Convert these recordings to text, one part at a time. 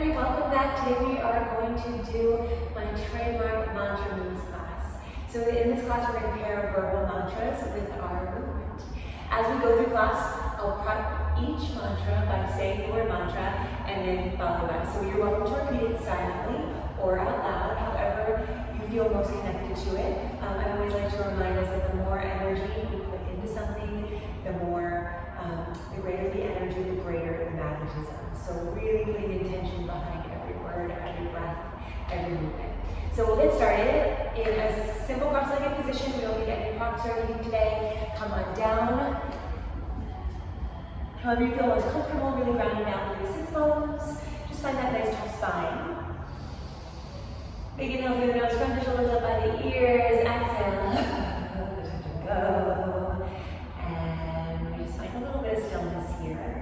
everybody, welcome back. Today we are going to do my trademark mantra moves class. So in this class we're going to pair verbal mantras with our movement. As we go through class, I'll prep each mantra by saying the word mantra and then follow that. So you're welcome to repeat it silently or out loud, however you feel most connected to it. I always like to remind us that the more energy we put into something, the greater the energy, the greater the magnetism. So really putting intention behind every word, every breath, every movement. So we'll get started in a simple cross-legged position. We don't need any props or anything today. Come on down. However you feel most comfortable, really grounding down through the sits bones. Just find that nice tall spine. Big inhale through the nose, front the shoulders up by the ears. Exhale. Go. And we just find a little bit of stillness here.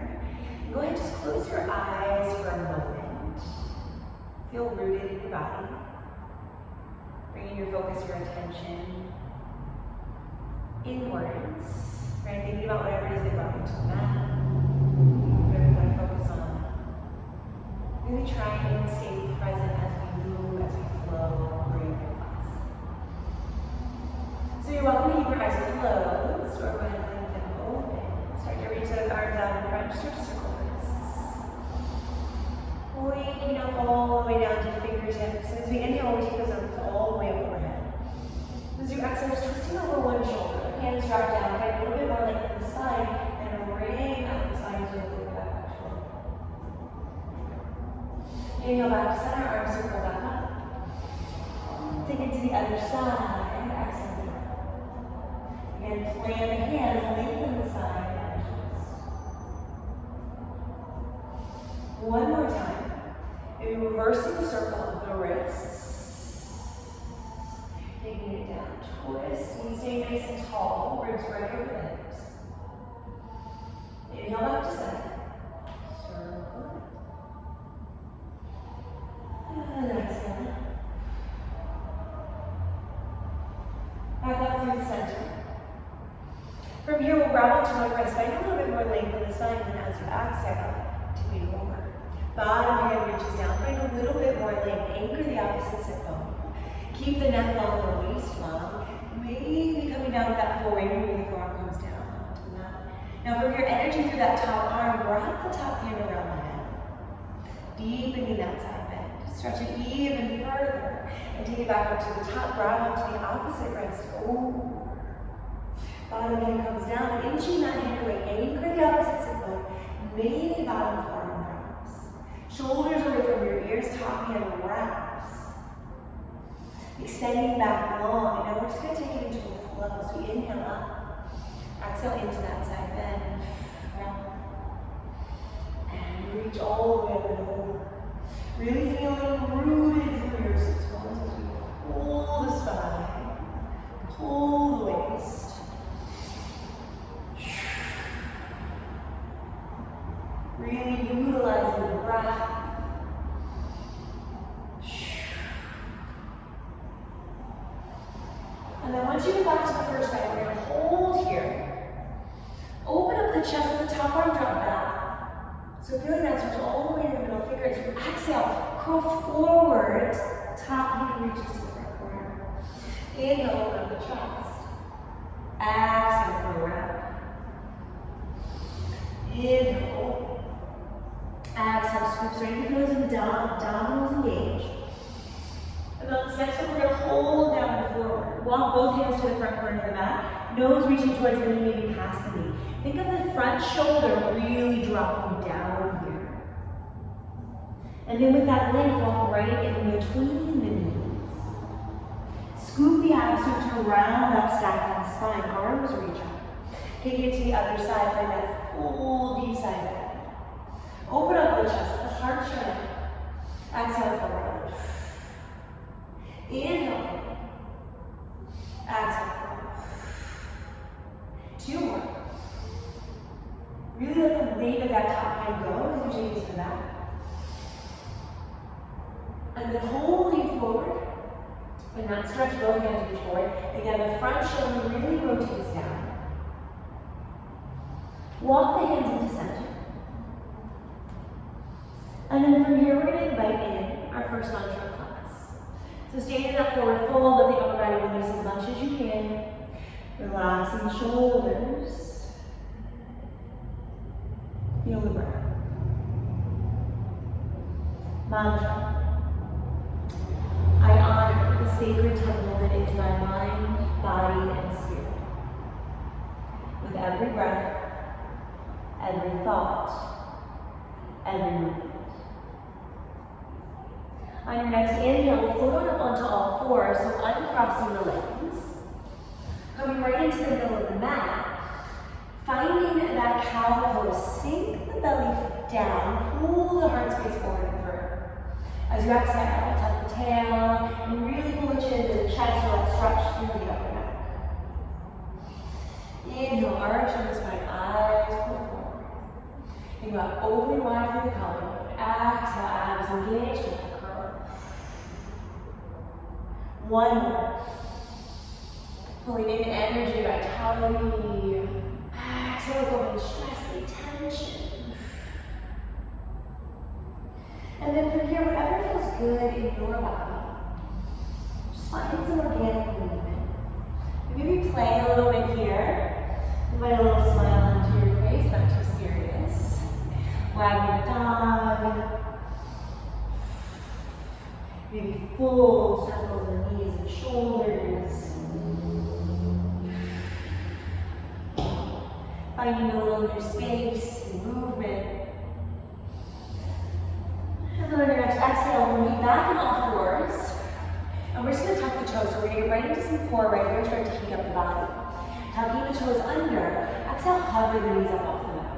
Go ahead, just close your eyes for a moment. Feel rooted in your body. Bringing your focus, your attention inwards. Right? Thinking about whatever it is that brought you to the mat. Whatever you want to focus on. Really try and stay present as we move, as we flow through your class. So you're welcome to keep your eyes closed, or go ahead and blink them open. Start to reach those arms out in front, start to circle wrists. Waking up all the way down to the fingertips. And as we inhale, we take those arms all the way up overhead. As you exhale, just twisting over one shoulder. Hands drop down, find a little bit more length in the spine, and bring out the spine to the back shoulder. Inhale back to center, arms circle back up. Take it to the other side, exhale. Again, land the hands, lengthen the side edges. One more time. Maybe reversing the circle of the wrists. Taking it down, twist, and stay nice and tall, ribs right over the hips. Inhale back to center. Circle. And exhale. Back up through the center. From here, we'll grab onto one breath. Find a little bit more length in the spine, and as you exhale, take it over. Bottom hand reaches down. Find a little bit more length. Anchor the opposite sit bone. Keep the neck long, the waist long. Maybe coming down with that forward, maybe the forearm comes down onto the mat. Now from your energy through that top arm, wrap the top hand around the head. Deepening that side bend. Stretch it even further. And take it back up to the top. Grab onto the opposite wrist. Over. Bottom hand comes down, inching that hand away. Anchor the opposite sit bone. Maybe bottom forearm drops. Shoulders away from your ears, top hand wraps. Extending back long, and now we're just going to take it into a flow. So we inhale up, exhale into that side bend, and reach all the way up and over. Really feeling rooted through your sits bones as we pull the spine, pull the waist. Really utilizing the breath. And then once you get back to the first side, we're going to hold here. Open up the chest with the top arm drop back. So feeling that stretch all the way to the middle finger. As you exhale, curl forward. Top hand reaches to the front corner. Inhale, open up the chest. Exhale, curl around. Inhale. Exhale, scoop straight the nose and down, abdominals engage. And then this next one, we're going to hold down and forward. Walk both hands to the front corner of the mat. Nose reaching towards the knee, maybe past the knee. Think of the front shoulder really dropping down here. And then with that length, walk right in between the knees. Scoop the abs to round up, stack on the spine. Arms reach up. Take it to the other side, find that full deep side bend. Open up the chest, the heart shut. Exhale, forward. Inhale. Exhale. Two more. Really let the weight of that top hand go as you take it to the back. And then holding forward. And not stretch both hands reach forward. Again, the front shoulder really rotates down. Walk the hands into center. And then from here, we're going to invite in our first mantra class. So stay in that forward fold, let the upper body release as much as you can. Relaxing the shoulders. Feel the breath. Mantra. I honor the sacred temple that is my mind, body, and spirit. With every breath, every thought, every movement. On your next inhale, we'll float on up onto all fours, so uncrossing the legs. Coming right into the middle of the mat, finding that cow pose, sink the belly down, pull the heart space forward and through. As you exhale, tuck the tail, and really pull the chin to the chest, so let's stretch through the upper neck. Inhale, arching the spine, eyes pull forward. Think about opening wide through the collarbone. Exhale, abs engage, to the curl. One more. Pulling in energy, vitality. Exhale, going stress, the tension. And then from here, whatever feels good in your body, just find some organic movement. Maybe play a little bit here. Invite a little smile into your face, not too serious. Wagging the dog. Maybe full circles in the knees and shoulders. Finding a little new space and movement. And then on your next exhale, we'll be back in all fours. And we're just going to tuck the toes. So we're going to get right into some core right here, start to heat up the body. Tucking the toes under. Exhale, hover the knees up off the mat.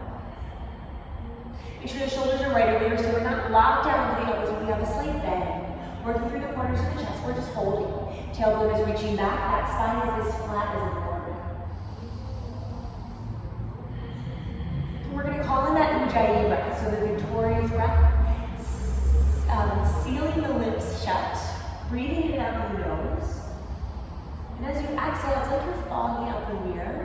Make sure the shoulders are right over here, so we're not locked down with the elbows, but we have a slight bend. Working through the corners of the chest, we're just holding. Tailbone is reaching back, that spine is as flat as a board. We're going to call in that Ujjayi breath, so the victorious breath. Sealing the lips shut, breathing in and out through the nose. And as you exhale, it's like you're fogging up the mirror,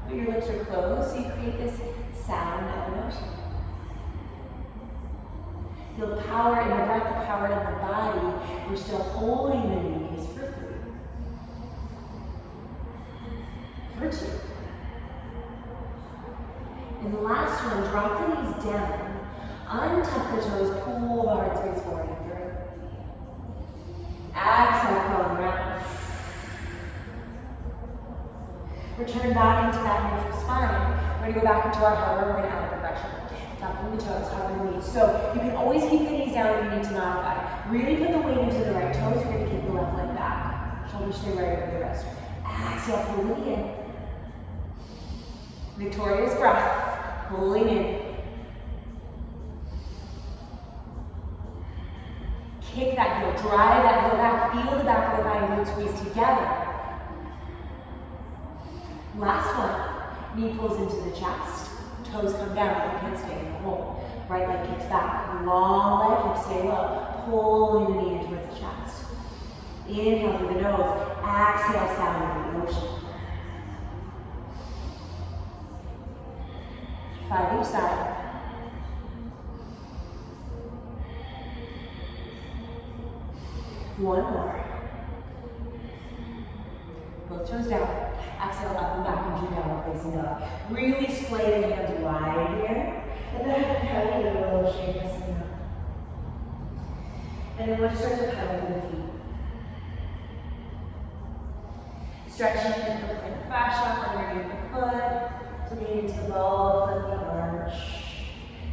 but your lips are closed, so you create this sound of an ocean. Feel the power in the breath, the power in the body. We're still holding the knees for 3. For 2. And the last one, drop the knees down. Untuck the toes, pull the heart space forward and through. Exhale, curl around. Return back into that neutral spine. We're going to go back into our hover, we're going to add a progression. Tucking the toes, hovering the knees. So you can always keep the knees down if you need to modify. Really put the weight into the right toes. You're going to keep the left leg back. Shoulders stay right over the wrist. Exhale, pulling in. Victorious breath. Pulling in. Kick that heel, drive that heel back, feel the back of the thigh and glute squeeze together. Last one, knee pulls into the chest, toes come down, but you can't stay in the hole. Right leg kicks back, long leg, hips stay low, pulling the knee in towards the chest. Inhale through the nose, exhale, sound of the ocean. 5 each side. One more. Both toes down. Exhale up and back into downward facing dog. Really splay the hands wide here. And then pedal in a little shape of sitting up. And then we'll just start to pedal through the feet. Stretching into the plantar fascia underneath the foot. So getting into the ball of the arch.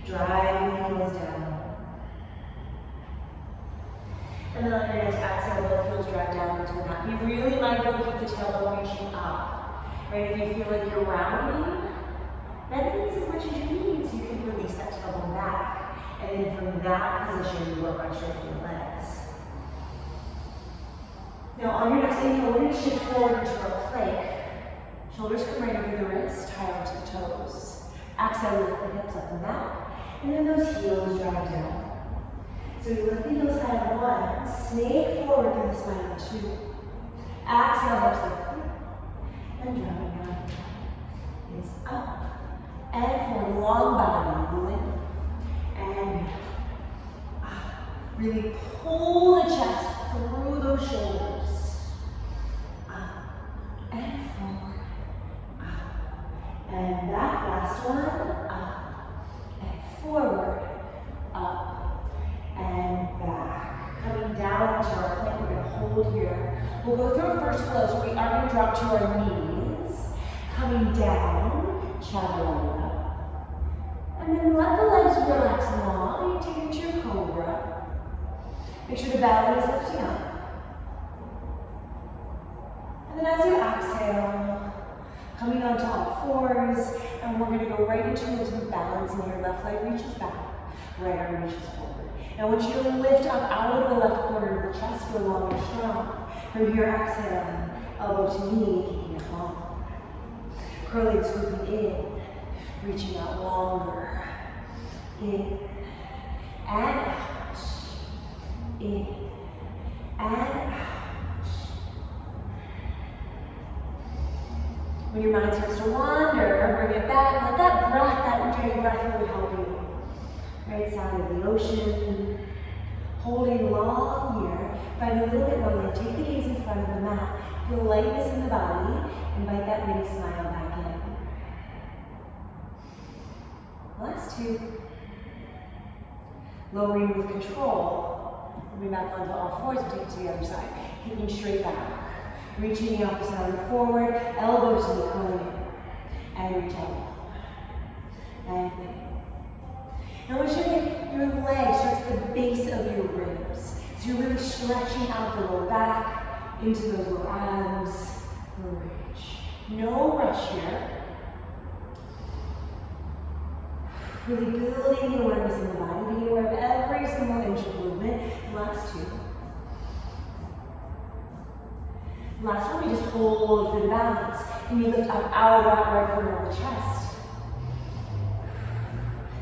Driving the heels down. And then on your next exhale, both heels drive down into the mat. Be really mindful to keep the tailbone reaching up. Right? If you feel like you're rounding, bend the knees as much as you need so you can release that tailbone back. And then from that position, you work on straightening the legs. Now on your next inhale, we're going to shift forward into a plank. Shoulders come right over the wrist, tie onto the toes. Exhale, lift the hips up and back. And then those heels drive down. So you lift the heels high on 1, snake forward through the spine on 2. Exhale, hips up, and dropping down. It's up, and forward, long body, length, and up. Really pull the chest through those shoulders. Up and forward. Up and back. Last one. Up and forward. Up and back. Coming down into our plank. We're going to hold here. We'll go through a first flow, so we are going to drop to our knees. Coming down, chaturanga. And then let the legs relax long. You take it to your cobra. Make sure the belly is lifting up. And then as you exhale, coming onto all fours, and we're going to go right into movement balance, and your left leg reaches back, right arm reaches forward. And I want you to lift up out of the left corner of the chest, go long and strong. From here, exhale, elbow to knee, keeping it long. Curling, swooping in, reaching out longer. In and out. In and out. When your mind starts to wander, bring it back. Let that breath, that returning breath really help you. Right side of the ocean. Holding long here. Find a little bit more length. Take the gaze in front of the mat. Feel lightness in the body. Invite that mini smile back in. Last two. Lowering with control. Moving back onto all fours and take it to the other side. Kicking straight back. Reaching the opposite arm forward. Elbow to the curling in. And reach out. And now I want you to get your legs start to the base of your ribs. So you're really stretching out the lower back into those lower abs. Reach. No rush here. Really building the awareness in the body, being aware of every single inch of movement. Last two. Last one, we just hold for the balance. And you lift up out of that right corner of the chest.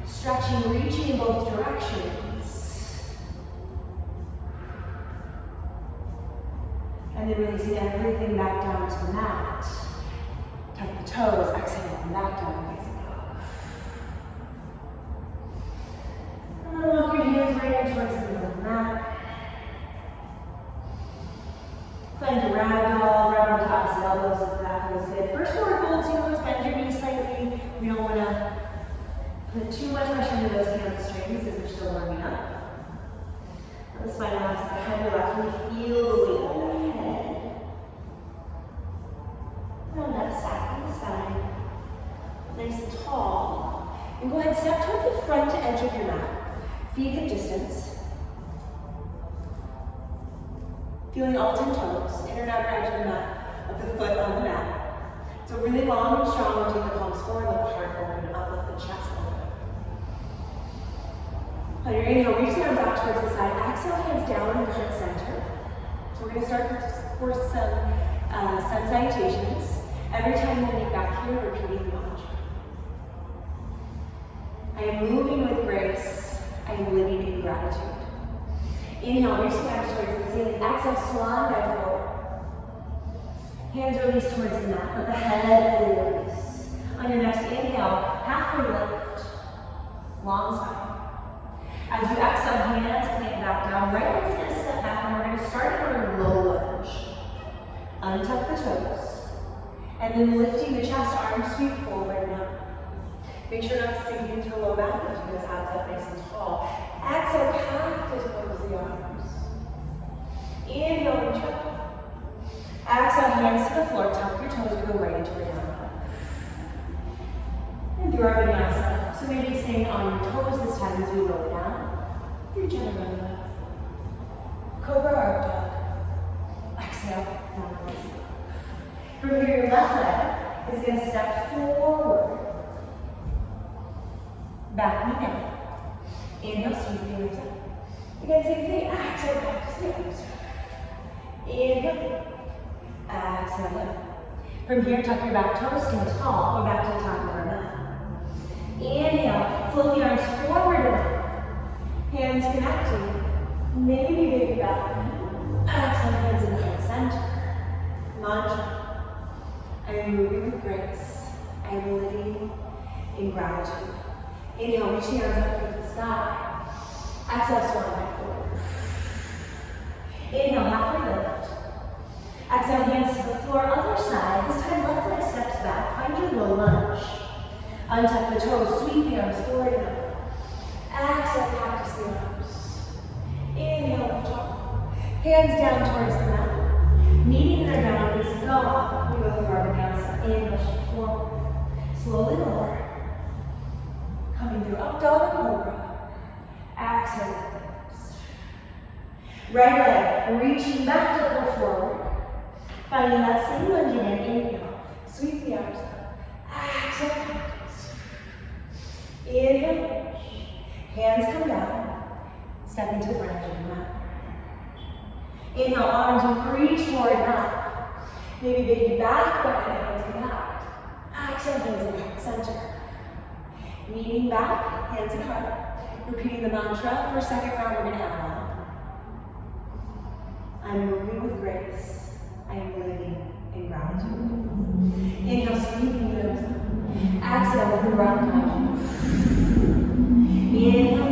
Stretching, reaching in both directions. And then releasing everything back down to the mat. Tuck the toes, exhale, and back down, facing up. And then walk your hands right in towards the middle of the mat. Find your ragdoll, grab onto opposite elbows if that feels good. First forward fold, so you always bend your knees slightly. We don't want to put too much pressure into those hamstrings as they're still warming up. Let's find out to the head relax. Really feel the weight on the head. Round up, stack on the side. Nice and tall. And go ahead, step toward the front edge of your mat. Feet hip distance. Feeling all 10 toes, in and out edge of the mat, of the foot on the mat. So really long and strong, take the palms forward, let the heart open, uplift the chest open. On your inhale, reach the arms out towards the side. Exhale, hands down in the heart center. So we're going to start for some sun salutations. Every time you meet back here, repeating the mantra. I am moving with grace. I am living in gratitude. Inhale, reach the arms towards the ceiling. Exhale, swan dive forward. Hands release towards the mat. Let the head fully release. On your next inhale, halfway lift. Long side. As you exhale, hands plant back down. Right leg's going to step back, and we're going to start in our low lunge. Untuck the toes. And then lifting the chest, arms sweep forward and up. Make sure not to sink into the low back, lifting those abs up nice and tall. Exhale, cactus pose the arms. Inhale, reach up. Exhale, hands to the floor, tuck your toes, we go right into a down dog. And through our vinyasa. So maybe staying on your toes this time as we roll down. Reach out around. Cobra arc dog. Exhale, down dog. From here, your left leg is going to step forward. Back knee down. Inhale, sweep the arms up. Again, same thing. Exhale, back to the arms. Inhale. Exhale up. From here, tuck your back toes, stand tall. Go back to the top of our mat. Inhale, float the arms forward and up. Hands connecting. Maybe baby back. Exhale, hands in the heart center. Mantra. I am moving with grace. I am living in gratitude. Inhale, reach the arms up towards the sky. Exhale, swan back forward. Inhale, halfway lift. Exhale, hands to the floor, other side. This time, left leg steps back. Find your low lunge. Untuck the toes, sweep the arms forward and up. Exhale, cactus the arms. Inhale, lift up. Hands down towards the mat. Meeting their boundaries, go up. We go through our vinyasa. Inhale, shift forward. Slowly lower. Coming through up dog and cobra. Exhale. Right leg reaching back to pull forward. Finding that same lunge again. Inhale. Sweep the arms up. Exhale, cactus. Inhale. Hands come down. Step into the front edge of the mat. Inhale, arms reach forward and up. Maybe baby back, but hands come back. Exhale, hands in heart center. Kneeling back, hands in heart. Repeating the mantra for a second round, we're going to add on. I'm moving with grace. I am living in gratitude. Inhale, sweeping the arms up. Exhale, with the breath guide you. Inhale.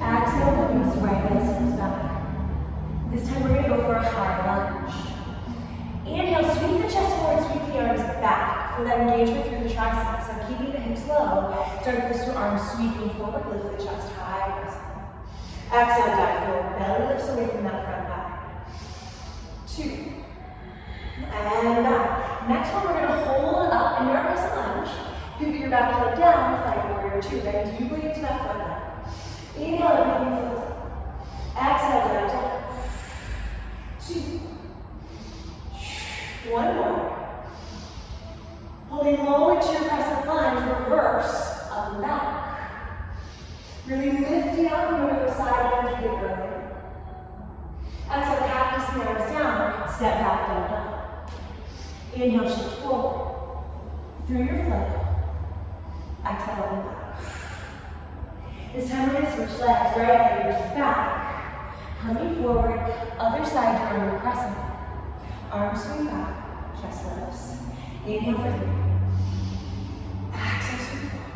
Exhale, release right leg steps back. This time we're going to go for a high lunge. Inhale, sweep the chest forward, sweep the arms back. For that engagement through the triceps. I'm keeping the hips low. Start with the arms sweeping forward, lift the chest high. Exhale, dive forward. Belly lifts away from that front back. 2. And back. Next one, we're going to hold up in your crescent lunge. Pivot your back heel down, find warrior 2. Bend deeply into that front back. Inhale, everything floats up. Exhale, dive down. 2. 1 more. Holding low into your crescent lunge, reverse, up and back. Really lifting up and moving to the side and keep it growing. Exhale, cactus the arms down, step back, down, down. Inhale, shift forward. Through your flow. Exhale, up and back. This time we're going to switch legs, right leg reaches back. Coming forward, other side during your crescent. Arms swing back, chest lifts. Inhale for 3. Exhale, swing forward.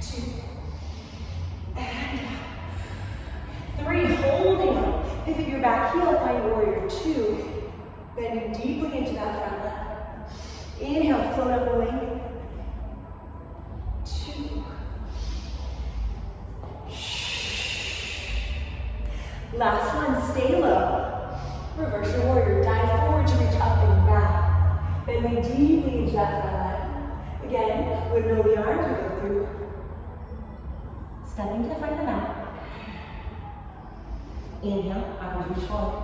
2. And down. 3, holding up. Pivot your back heel, find warrior 2. Bending deeply into that front leg. Inhale, float up and lengthen. 2. Last one, stay low. Reverse your warrior, dive forward to reach up and back. Bending deeply into that front leg. Again, windmill the arms, we go through. Stepping to the front of the mat. Inhale, arms reach forward.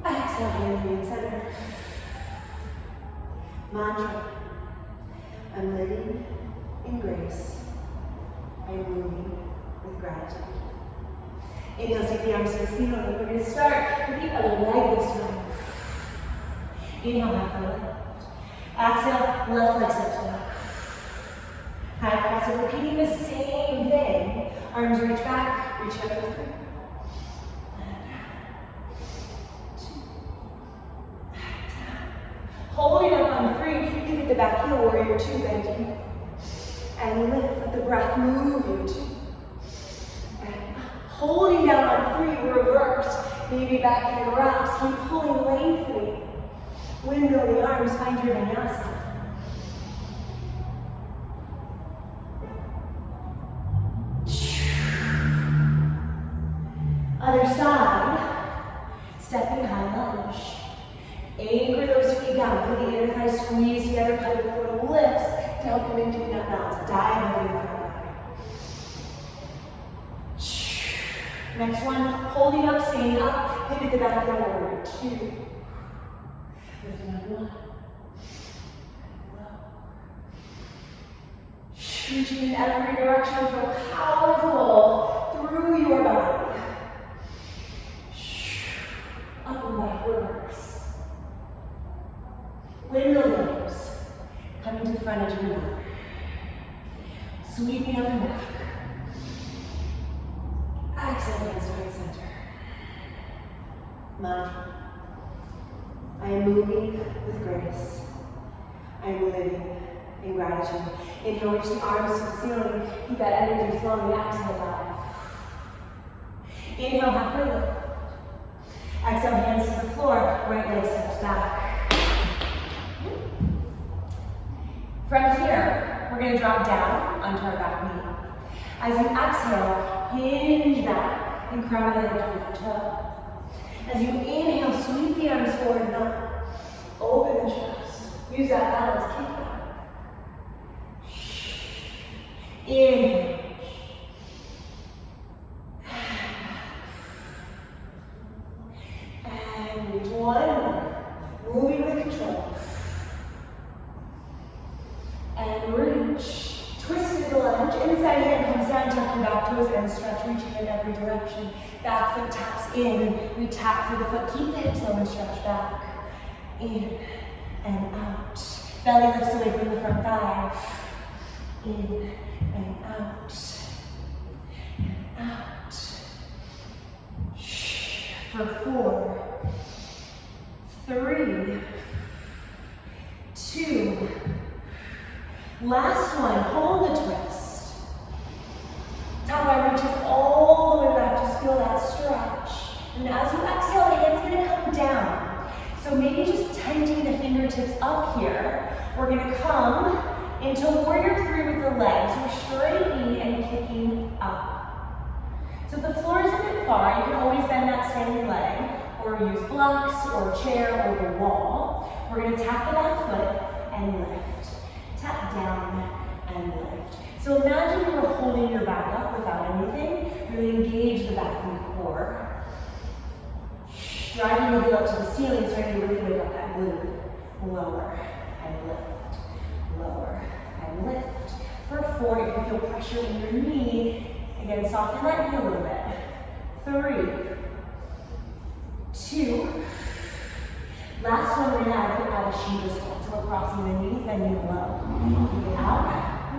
Exhale, hands in center. Mantra. I'm living in grace. I'm moving with gratitude. Inhale, take the arms to the ceiling. We're going to start with the other leg this time. Inhale, halfway lift. Exhale, left leg steps back. High cross, so repeating the same thing. Arms reach back, reach up for 3. And 2. Holding up on 3, pivot the back heel, warrior 2, bend deep. And lift, let the breath move you 2. And holding down on 3, reverse. Maybe back heel wraps, keep pulling, lengthening. Windmill the arms, find your vinyasa. Other side, stepping high lunge. Anchor those feet down, feel the inner thigh squeeze together, pivot foot lifts to help you maintain that balance. Dive over the front leg. Next one, holding up, staying up, pivot the back heel forward. 2. Lift another 1. Reaching in every direction, feel powerful through your body. Up and back, reverse. Windmill limbs. Coming to the front edge of your mat. Sweeping up and back. Exhale, hands to right center. Mantra. I am moving with grace. I am living in gratitude. Inhale, reach the arms to the ceiling. Keep that energy flowing. Exhale, dive. Inhale, halfway lift. Exhale, hands to the floor, right leg steps back. From here, we're going to drop down onto our back knee. As you exhale, hinge back and crown the head toward the toe. As you inhale, sweep the arms forward and up. Open the chest. Use that balance, kick back. Inhale. And reach one more. Moving with control. And reach. Twist to the lunge. Inside hand comes down, tuck your back toes and stretch, reaching in every direction. Back foot taps in. We tap through the foot. Keep the hips low and stretch back. In and out. Belly lifts away from the front thigh. In and out. And out. For 4, 3, 2. Last one, hold the twist. Top arm reaches all the way back, just feel that stretch. And as you exhale, the hand's gonna come down. So maybe just tenting the fingertips up here. We're gonna come into warrior 3 with the legs. We're straightening and kicking up. So if the floor is a bit far, you can always bend that standing leg, or use blocks, or a chair, or the wall. We're gonna tap the back foot and lift. Tap down and lift. So imagine you were holding your back up without anything. Really engage the back and core. Driving the heel up to the ceiling, starting to really wake up that glute. Lower and lift. Lower and lift. For 4, if you feel pressure in your knee, again, soften that knee a little bit. 3, 2. Last one, we're gonna add a Shiva squat. So we're crossing the knees, bending low. Kick it out,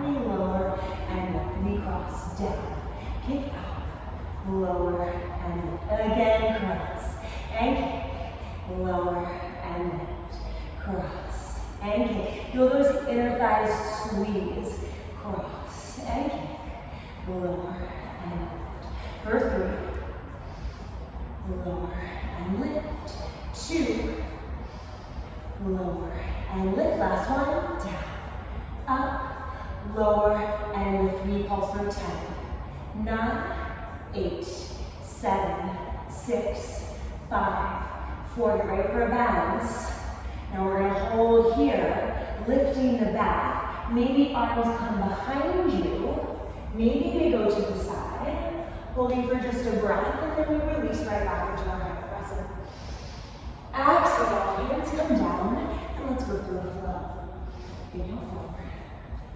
knee lower, and lift. Knee cross, down. Kick out, lower, and lift. And again, cross. And kick, lower, and lift. Cross, and kick. Feel those inner thighs squeeze. Cross, and kick, lower, and lift. For 3, lower, and lift. 2, lower, and lift. Last one, down, up, lower, and lift. We pulse for 10, 9, 8, 7, 6, 5, 4. Get ready for a balance. Now we're gonna hold here, lifting the back. Maybe arms come behind you. Maybe they go to the side. Holding for just a breath, and then we release right back into our half crescent. Exhale, hands come down, and let's go through the flow. Inhale forward.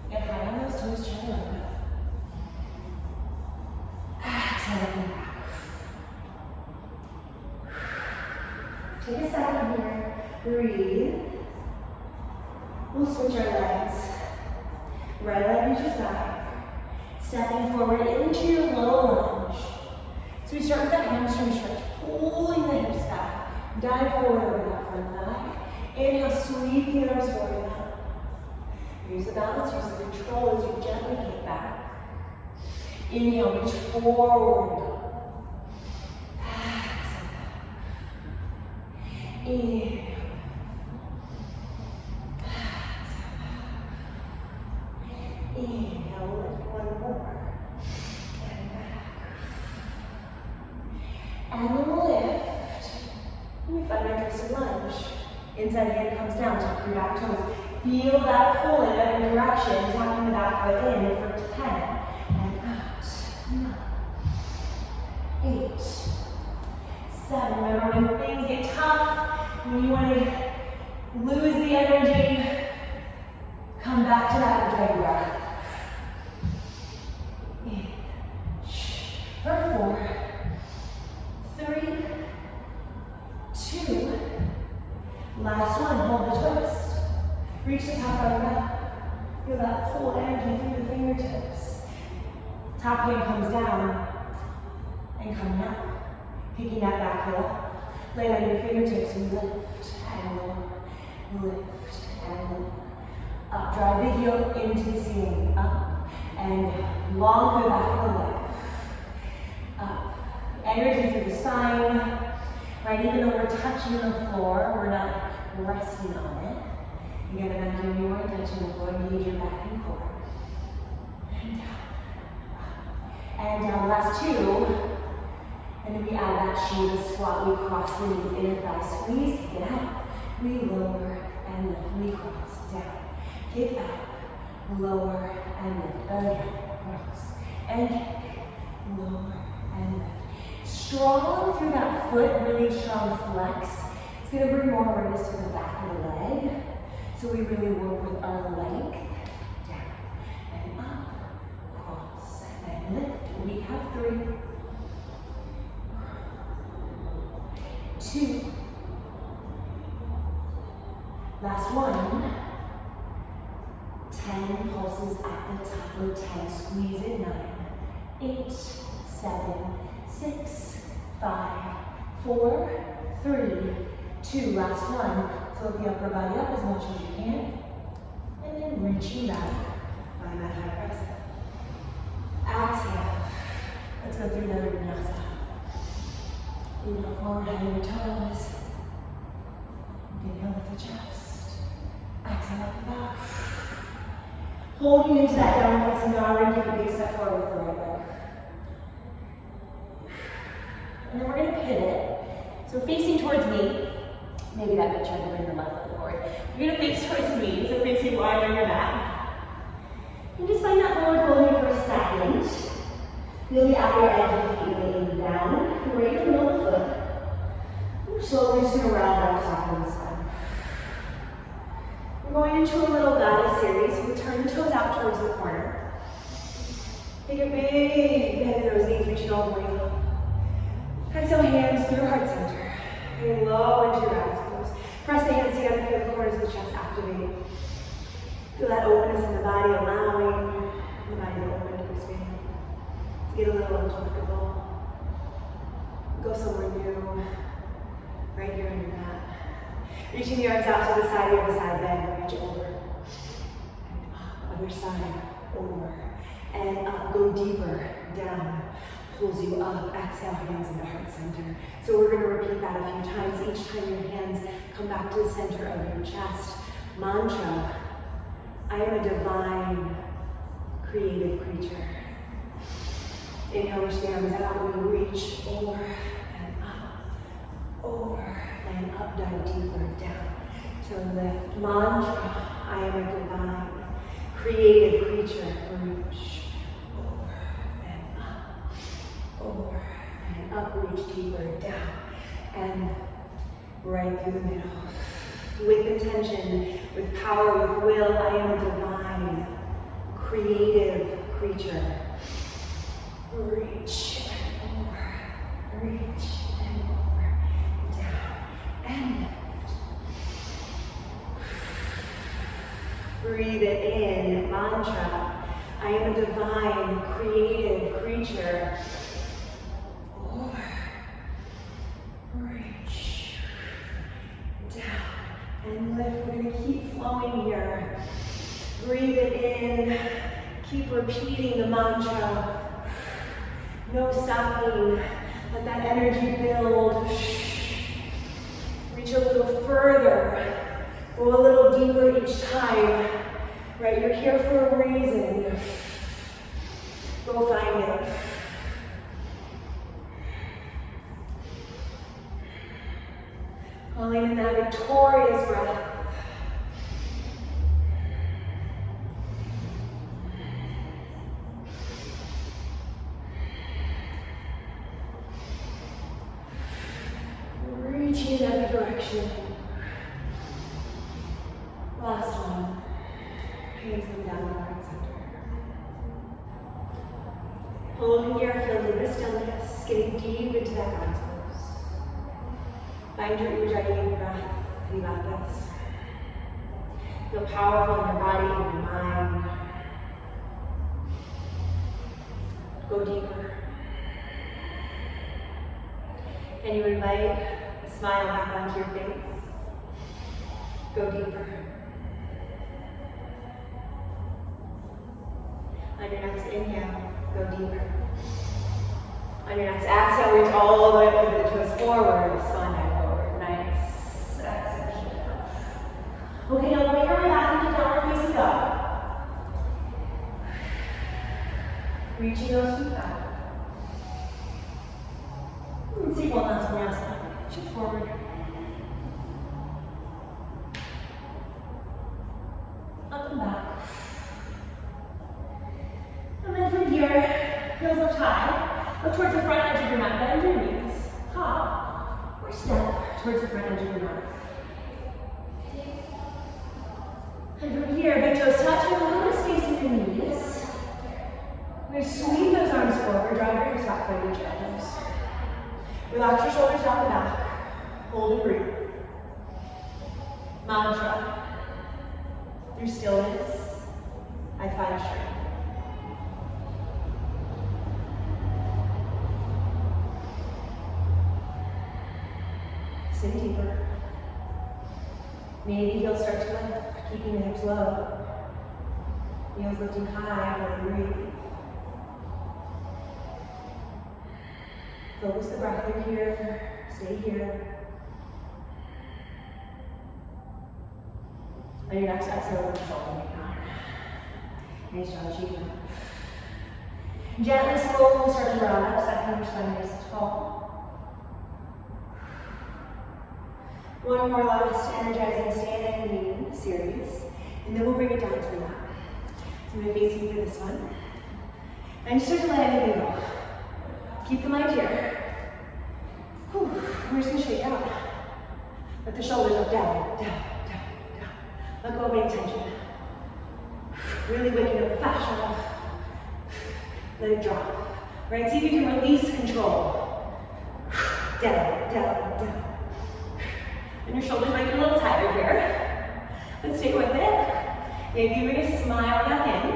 Get high on those toes, chaturanga. Exhale, come back. Take a second here, breathe. We'll switch our legs. Right leg reaches back. Stepping forward into your low lunge. So we start with that hamstring stretch, pulling the hips back. Dive forward over that front thigh. Inhale, sweep the arms forward and up. Use the balance, use the control as you gently kick back. Inhale, reach forward. Inhale. Inhale, lift one more. And back. And lift. We find our twisted lunge. Inside hand comes down, tuck your back toes. Feel that pull in every direction, tapping the back foot in for 10. And out. 9, 8, 7. Remember when things get tough, when you want to lose the energy, come back to that dry breath. In. For 4, 3, 2. Last one, hold the twist. Reach the top of the mat. Feel that pull energy through the fingertips. Top hand comes down and coming up. Picking that back heel up. Lay on your fingertips and lift and lower. Lift and lower. Up, drive the heel into the ceiling. Up and down. Long through the back of the leg. Up. Energy touching the floor. We're not resting on it. Again, imagine you are touching the floor. Engage your back and core. And down. And down. Last two. And then we add that Shiva squat. We cross the knees, inner thigh squeeze, kick it out. We lower and lift. We cross down. Kick out. Lower and lift. Again. Cross and kick. Lower and lift. Strong through that foot, really strong flex. It's going to bring more awareness to the back of the leg. So we really work with our length. Down and up. Cross and lift. We have 3. 2. Last one. 10 pulses at the top of 10. Squeeze it. 9, 8, 7, 6, 5, 4, 3, 2. Last one. Float the upper body up as much as you can. And then reaching back. Find that high press. Exhale. Let's go through another vinyasa. Inhale forward, head over toes. Inhale, lift the chest. Exhale, up the back. Holding into that downward facing dog, we're going to take a big step forward with the right leg. And then we're going to pivot. So facing towards me. Maybe that bitch had to bring the left leg forward. You're going to face towards me, so facing wide on your mat. And just find that forward folding for a second. Feel the outer edge of the feet laying down. Right in the middle of the foot. We're slowly just going to round our sock on the side. We're going into a little goddess series. We turn the toes out towards the corner. Take a big bend in those knees, reaching all the way up. Exhale, hands through heart center. Getting low into your eyes closed. Press the hands together, feel the corners of the chest activate. Feel that openness in the body, allowing the body to open, to expand. To get a little uncomfortable. Go somewhere new. Right here on your mat. Reaching the arms out to the side, the other side, bend, reach over. And up, other side, over. And up, go deeper, down. Pulls you up, exhale, hands into heart center. So we're going to repeat that a few times. Each time your hands come back to the center of your chest. Mantra, I am a divine, creative creature. Inhale, reach the arms out, we reach over and up, dive deeper, down to lift. Mantra, I am a divine, creative creature. Reach. Over and up, reach deeper, down, and right through the middle. With intention, with power, with will, I am a divine, creative creature. Reach and over, reach and over, down, and lift. Breathe it in, mantra. I am a divine, creative creature. Reach down and lift. We're going to keep flowing here. Breathe it in. Keep repeating the mantra. No stopping. Let that energy build. Reach a little further. Go a little deeper each time. Right, you're here for a reason. Go find it. Calling in that victorious breath. Reaching in every direction. Last one. Hands come down to heart center. Holding here, feeling the stillness, getting deep into that God's pose. Find your ujjayi breath. You got this. Feel powerful in your body and your mind. Go deeper. Can you invite a smile back onto your face? Go deeper. On your next inhale, go deeper. On your next exhale, reach all the way up, pivot the toes forward, swan dive forward. Nice. Okay, now make your way back into downward facing dog. Reaching those feet back. Let's take one last vinyasa. Shift forward. Up and back. And then from here, heels up high. Look towards the front edge of your mat. Bend your knees. Hop or step towards the front edge of your mat. And from here, big toes touch with a little bit of space in your knees. We're going to sweep those arms forward, drive your hips back, find your elbows. Relax your shoulders down the back. Hold and breathe. Mantra. Through stillness, I find strength. Sink deeper. Maybe heels start to lift, keeping the hips low. Heels lifting high while you breathe. Focus the breath through here. Stay here. On your next exhale, we'll fold and down. Nice job, Chica. Gently, slowly start to rise. Second your spine nice and tall. One more last energizing standing lean series, and then we'll bring it down to the mat. So I'm going to face you for this one. And just start to let everything go. Keep the mind here. Whew. We're just going to shake out. Let the shoulders up, down, down, down, down. Let go of any tension. Really waking up the fascia. Let it drop. Right? See if you can release control. Down, down, down. And your shoulders might be a little tired here. Let's stick with it. Maybe we're going to smile back in.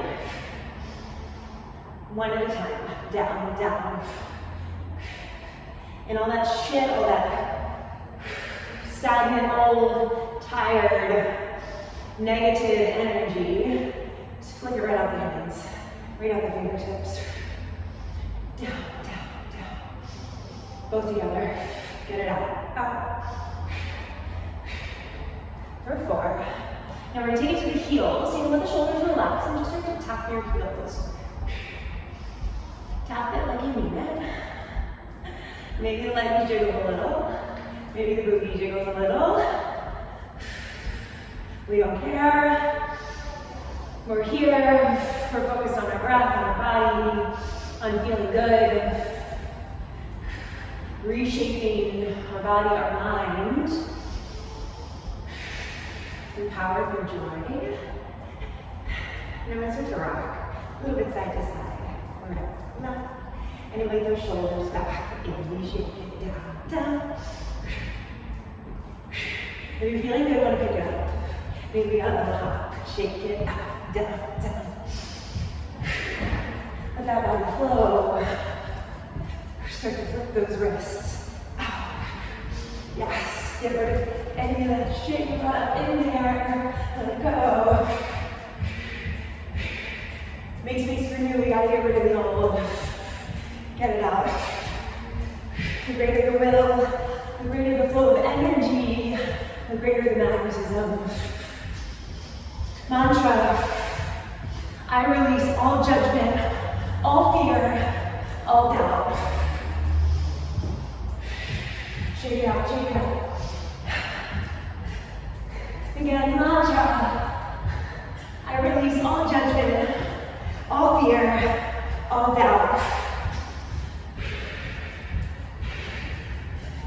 One at a time. Down, down. And all that shit, all that stagnant, old, tired, negative energy, just flick it right out the hands. Right out the fingertips. Down, down, down. Both together. Get it out. Out. For 4. Now we're going to take it to the heels. So you can let the shoulders relax and just start to tap your heels. Tap it like you mean it. Maybe the legs jiggle a little. Maybe the booty jiggles a little. We don't care. We're here. We're focused on our breath, on our body, on feeling good. Reshaping our body, our mind. Through power, through joy. And I'm going to start to rock. A little bit side to side. Right, left. And invite those shoulders back. And we shake it down, down. If you're feeling good, want to pick it up. Maybe on the top. Shake it up, down, down. Let that body flow. Start to flip those wrists. Yes. Get rid of any of that shit you got up in there. Let it go. Make space for new. We gotta get rid of the old. Get it out. The greater the will, the greater the flow of energy, the greater the magnetism. Mantra. I release all judgment, all fear, all doubt. Shake it out, shake it out. Again, mantra. I release all judgment, all fear, all doubt.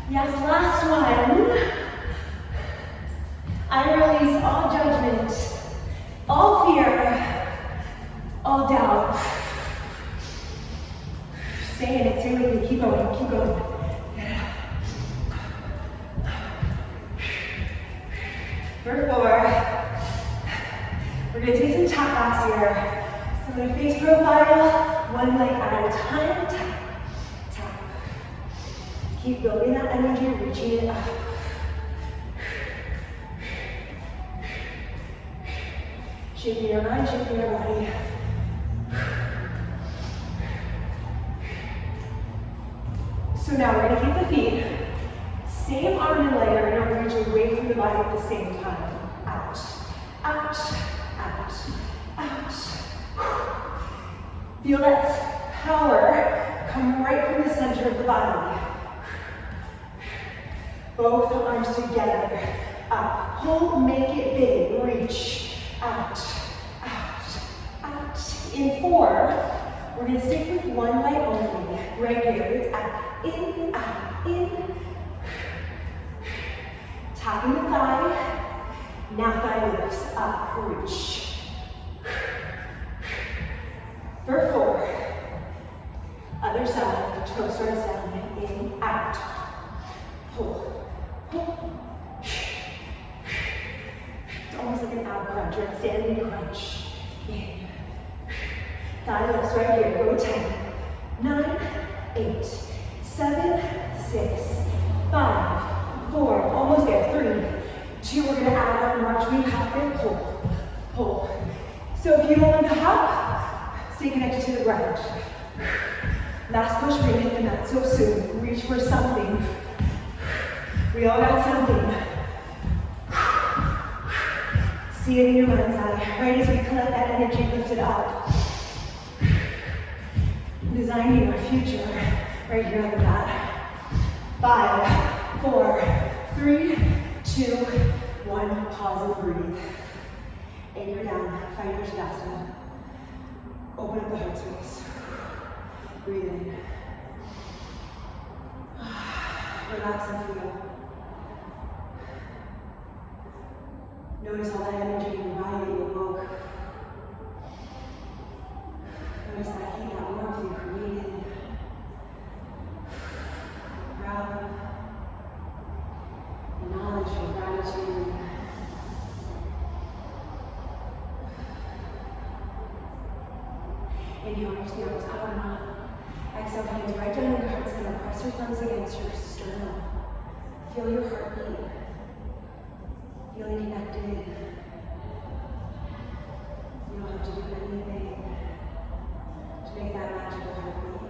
Yes, last one. I release all judgment, all fear, all doubt. Stay in it, stay with me, keep going, keep going. For 4, we're going to take some tap backs here. So I'm going to face profile, one leg at a time. Tap, tap. Keep building that energy, reaching it up. Shaping your mind, shaping your body. So now we're going to keep the feet same arm and leg are going to reach away from the body at the same time. Out. out, out, out. Feel that power come right from the center of the body. Both arms together. Up, hold, make it big, reach, out, out, out. In 4, we're gonna stick with one leg only. Right here, it's out, in, tapping the thigh. Now thigh lifts, up, reach. For 4, other side, toe starts down, in, out, pull, pull. It's almost like an ab crunch or a standing crunch. In. Thigh lifts right here. Go 10, 9, 8, 7, 6, 5, 4. Almost there. 3, 2. We're gonna add our march beat hop and pull, pull. So if you don't want to hop, stay connected to the ground. Last push, we're gonna hit the mat so soon. Reach for something. We all got something. See it in your mind's eye. Right as we let that energy lift it up. Designing our future right here on the mat. 5, 4, 3, 2, 1. Pause and breathe. And you're down. Find your Shasana. Open up the heart space. Breathe in. Relax and feel. Notice all that energy in your body that you evoke. Notice that heat, that warmth you created. Proud. Knowledge and gratitude. Inhale, reach the arms out and up. Exhale, hands right down in your heart center. Press your thumbs against your sternum. Feel your heartbeat. Feeling connected. You don't have to do anything to make that magical heartbeat.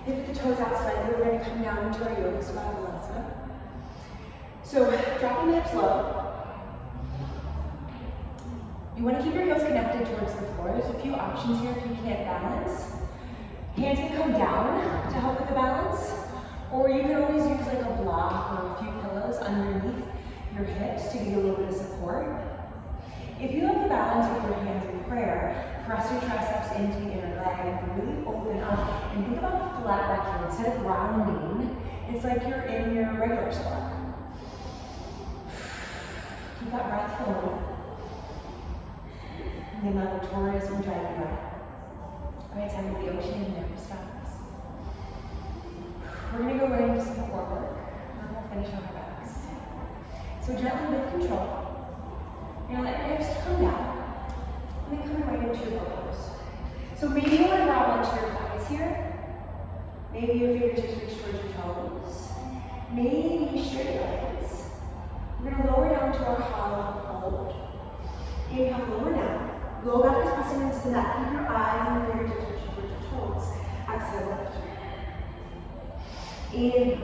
Pivot the toes out slightly. We're going to come down into our yoga Flowwithvanessa. So dropping the hips low. You want to keep your heels connected towards the floor. There's a few options here if you can't balance. Hands can come down to help with the balance, or you can always use like a block or a few pillows underneath your hips to give you a little bit of support. If you have the balance with your hands in prayer, press your triceps into the inner leg and really open up and think about the flat back here. Instead of rounding, it's like you're in your regular squat. Keep that breath flowing. The notorious Ujjayi breath. Right side of the ocean never stops. We're going to go right into some core work, and we'll finish on our backs. So gently with control, you're going to let your hips come down, and then coming right into your elbows. So maybe you want to grab onto your thighs here. Maybe your fingertips reach towards your toes. Maybe straight legs. We're going to lower down to our hollow hold. Inhale, lower down. Low back is pressing into the mat. Keep your eyes and your fingertips reaching towards your toes. Exhale, lift. Inhale.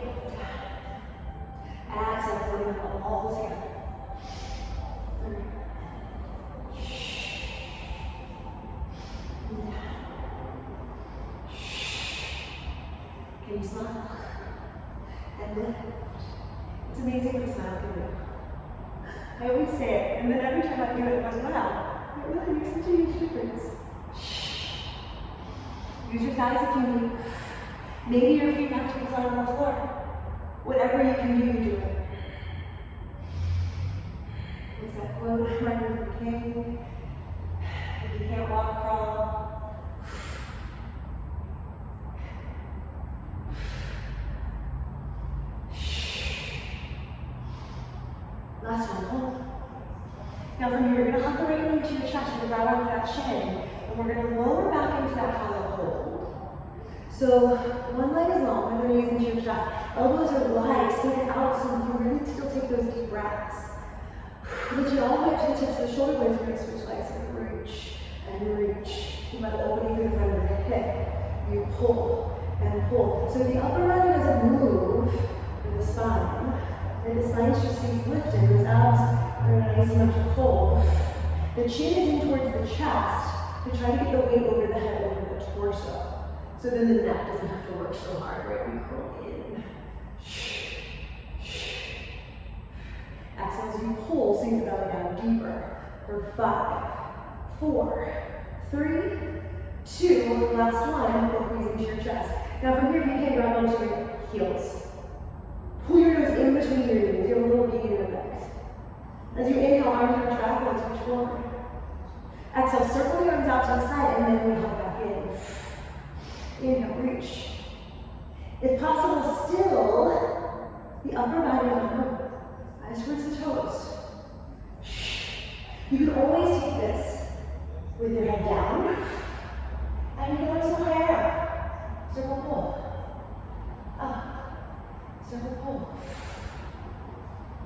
Exhale, floating them all together. Can you smile? And lift. It's amazing what a smile can do. I always say it, and then every time I do it, I'm like, wow. It really makes such a huge difference. Use your thighs if you need. Maybe your feet have to be flat on the floor. Whatever you can do, you do it. It's that quote, Martin Luther King. If you can't walk, crawl. Last one, hold. Now from here, you're going to hug the right knee to your chest and grab onto that chin. And we're going to lower back into that hollow hold. So one leg is long, other knees into your chest. Elbows are wide, extended out, so you really still take those deep breaths. Lift it all the way up to the tips of the shoulder blades. We're going to switch legs. So reach and reach. You might open through the front of the hip. You pull and pull. So the upper body doesn't move with the spine. And the spine just stays lifted. Those abs We're gonna nice much pull. The chin is in towards the chest to try to get the weight over the head, over the torso. So then the neck doesn't have to work so hard, right? We curl in. Exhale as you pull, sink the belly down deeper. For 5, 4, 3, 2, last one, both knees into your chest. Now from here, if you can, grab onto your heels. Pull your nose in between your knees. You have a little bead in your legs. As you inhale, arms retract, legs reach forward. Exhale, circle your arms out to the side, and then we hug back in. Inhale, reach. If possible, still, the upper body on the move. Eyes towards the toes. You can always take this with your head down, and you can always go higher up. Circle pull. Up. Circle pull.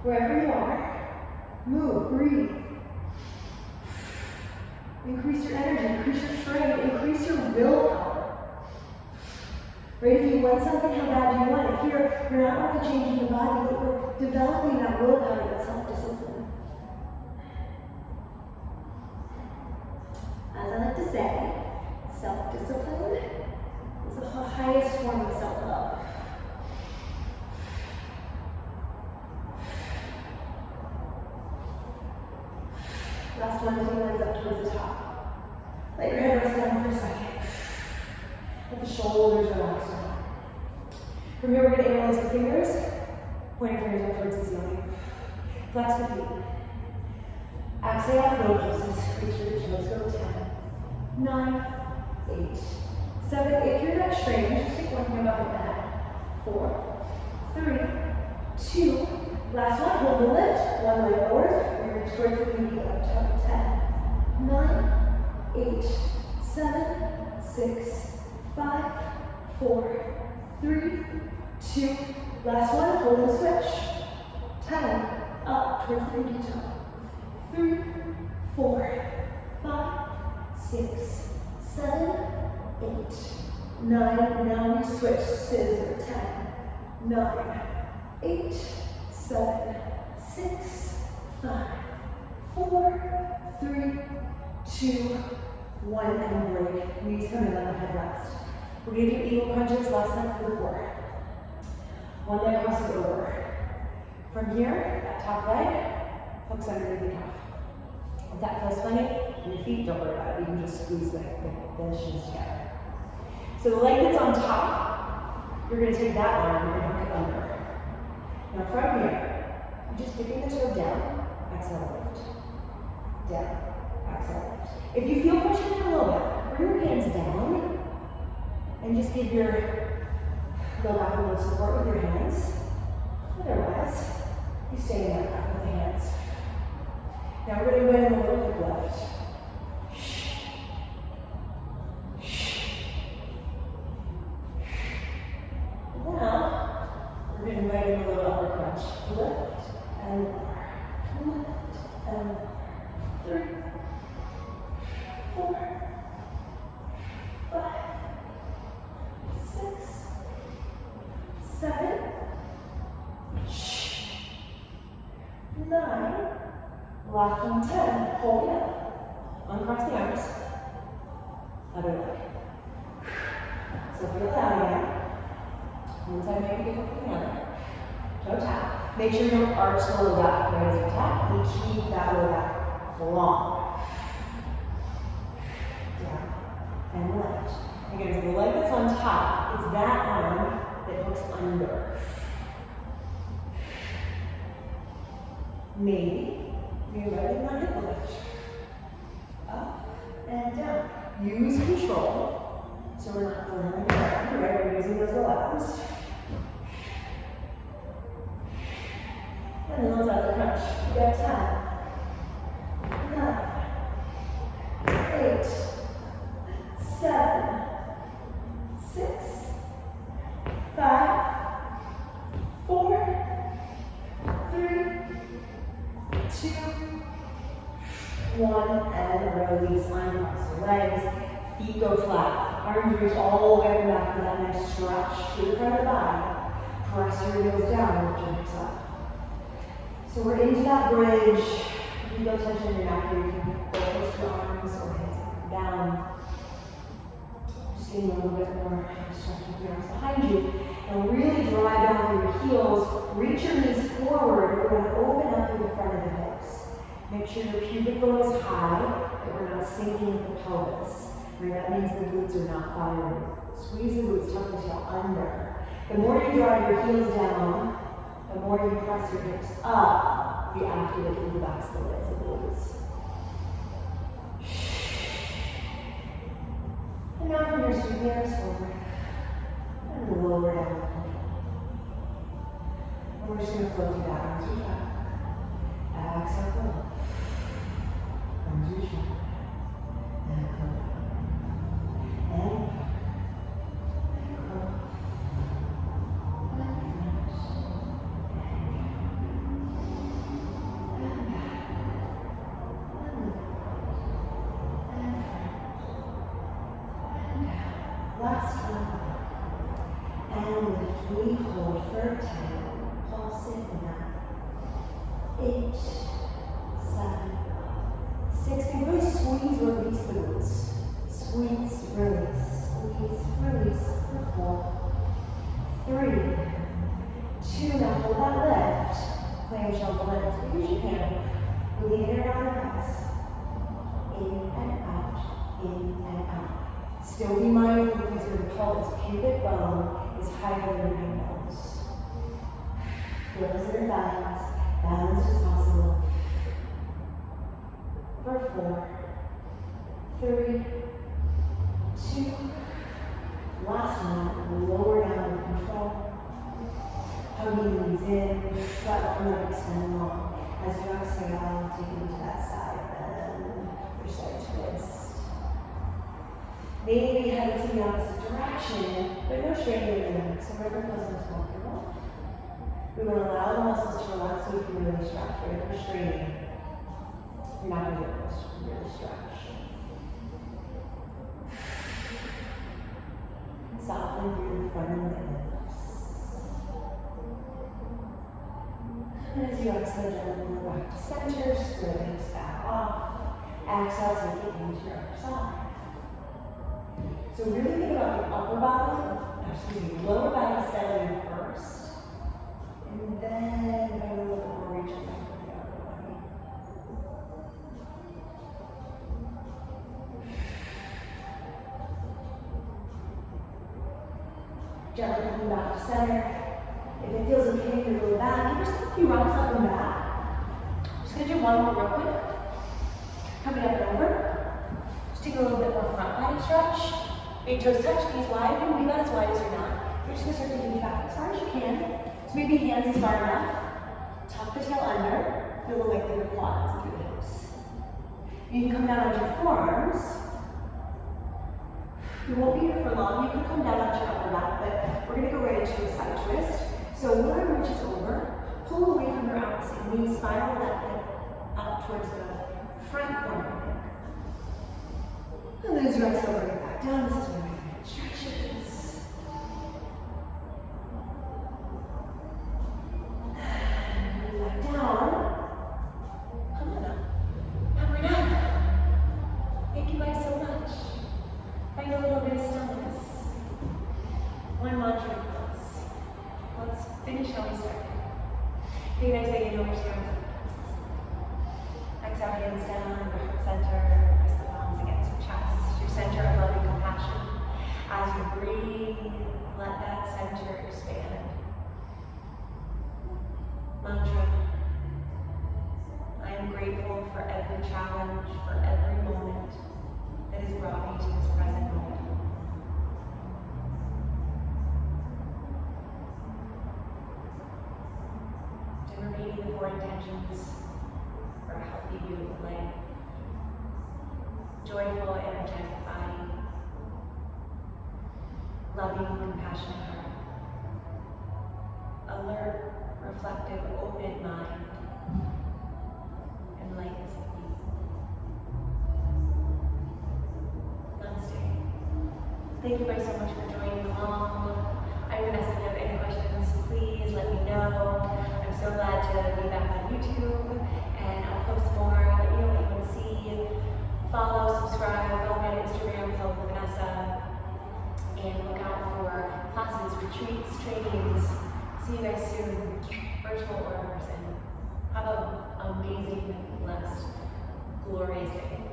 Wherever you are, move, breathe. Increase your energy, increase your strength, increase your willpower. Right? If you want something, how bad do you want it? Here, we're not only changing the body, but we're developing that willpower, that self-discipline. As I like to say, self-discipline is the highest form of self-love. Last one, take your legs up towards the top. Let your head rest down for a second. Let the shoulders relax down. From here, we're going to analyze the fingers. Point your fingers up towards the ceiling. Flex the feet. Exhale, little pulses. Reach for the toes. Go 10, 9, 8, 7. If you're not strained, just take one hand up like that. 4, 3, 2. Last one, hold the lift. One leg forward. We reach towards the pinky up top. 10, 9, 8, 7, 6, 5, 4, 3, 2. Last one, hold and switch. 10, up towards the pinky toe. 3, 4, 5, 6, 7, 8, 9. Now we switch. Scissor. 10, 9, 8, 7, 6, 5, 4, 3, 2, 1, and break. Knees come in, let the head rest. We're going to do eagle crunches, last time for the core. One leg crosses over. From here, that top leg hooks underneath the calf. If that feels funny, your feet, don't worry about it. You can just squeeze the shins together. So the leg that's on top, you're going to take that arm and hook it under. Now from here, you're just dipping the toe down, exhale, lift. Down, exhale, lift. If you feel pushing in a little bit, bring your hands down and just give your low back a little support with your hands. Otherwise, you stay in that back with the hands. Now we're going to go ahead and lower hip lift. Now, we're going to invite in a little upper crunch. Lift and lower. Lift and lower. 3, 4, 5, 6, 7, 9. Last one, 10. Hold it up. Uncross the arms. Other leg. So feel it out again. One side may be different from the other. Toe tap. Make sure you don't arch the low back right as you tap. You keep that low back long. Down. And lift. Again, so the leg that's on top, it's that arm that hooks under. Maybe you're letting that hip lift. Up and down. Use control. So we're not falling down, right? We're using those elbows. And then let's other crunch. You got 10, 9, 8, 7, 6, 5, 4, 3, 2, 1, and release. Uncross your legs. Feet go flat. Arms reach all the way back to that nice stretch to the front of the body. Press your heels down, lift your hips up. So we're into that bridge. If you feel tension in your neck, you can go close to your arms or hands down. Just getting a little bit more stretch with your arms behind you. And really drive down through your heels. Reach your knees forward. We're going to open up through the front of the hips. Make sure your pubic bone is high, that we're not sinking with the pelvis. Right? That means the glutes are not firing. Squeeze the glutes, tuck the tail under. The more you drive your heels down, the more you press your hips up, you activate the backs of the legs of the glutes. And now from here, sweep the arms forward. And lower down with control. And we're just going to float you back, arms reach back. Exhale, come up. Arms reach back. And come down. And back. And come up. Last one. And lift, we hold for 10. Pulse it in that. 8, 7, 6. And really squeeze, release the glutes. Squeeze, release. Squeeze, release. 4, 3, 2. Now hold that lift. Clamshell lift. Use your hand. Lean it around the press. In and out. In and out. Still be mindful because your pelvis pubic bone is higher than your hip bones. Feel those inner thighs, balanced as possible. For 4, 3, 2, last one, lower down with control. Hugging the knees in, flat from extend long. As you exhale, take it into that side bend, your side twist. Maybe heading to the opposite direction, but no straightening in the neck, so wherever feels most comfortable. We want to allow the muscles to relax so we can really stretch. Right? If we're straining, you're not going to get this. Really stretch. Soften through the front of the hips. And as you exhale, gently move back to center, square the hips back off. Exhale, take it into your upper side. So really think about the upper body, lower body settling first. And then by a little bit more reaching back to the upper body. Gently coming back to center. If it feels okay to go back, give yourself a few rounds up and back. Just going to do one more real quick. Coming up and over. Just take a little bit more front body stretch. Big toes touch, knees wide. You can be about as wide as you're not. You're just going to start to lean back as far as you can. So maybe hands is far enough. Tuck the tail under. Feel the length of your quads and through the hips. You can come down onto your forearms. You won't be here for long. You can come down onto your upper back, but we're going to go right into a side twist. So one arm reaches over. Pull away from your opposite knee. Spiral that hip up towards the front corner. And then as you exhale, bring it back down. This is where my favorite stretches. And bring it back down. Come on up. And we're done. Thank you guys so much. Find a little bit of stillness. One mantra close. Let's finish how we started. Take a nice big inhale, reach down. Exhale, hands down, heart center. Center of loving compassion. As you breathe, let that center expand. Mantra. I am grateful for every challenge, for every moment that has brought me to this present moment. And repeating the 4 intentions for a healthy, beautiful life. Joyful, energetic body, loving, compassionate heart, alert, reflective, open mind, and light as a beam. Namaste. Thank you guys so much for joining along. I'm Vanessa. If you have any questions, please let me know. I'm so glad to be back on YouTube, and I'll post more. Let me know what you want to see. Follow, subscribe, follow me on Instagram, Flowwithvanessa, and look out for classes, retreats, trainings. See you guys soon, virtual or in person. Have an amazing, blessed, glorious day.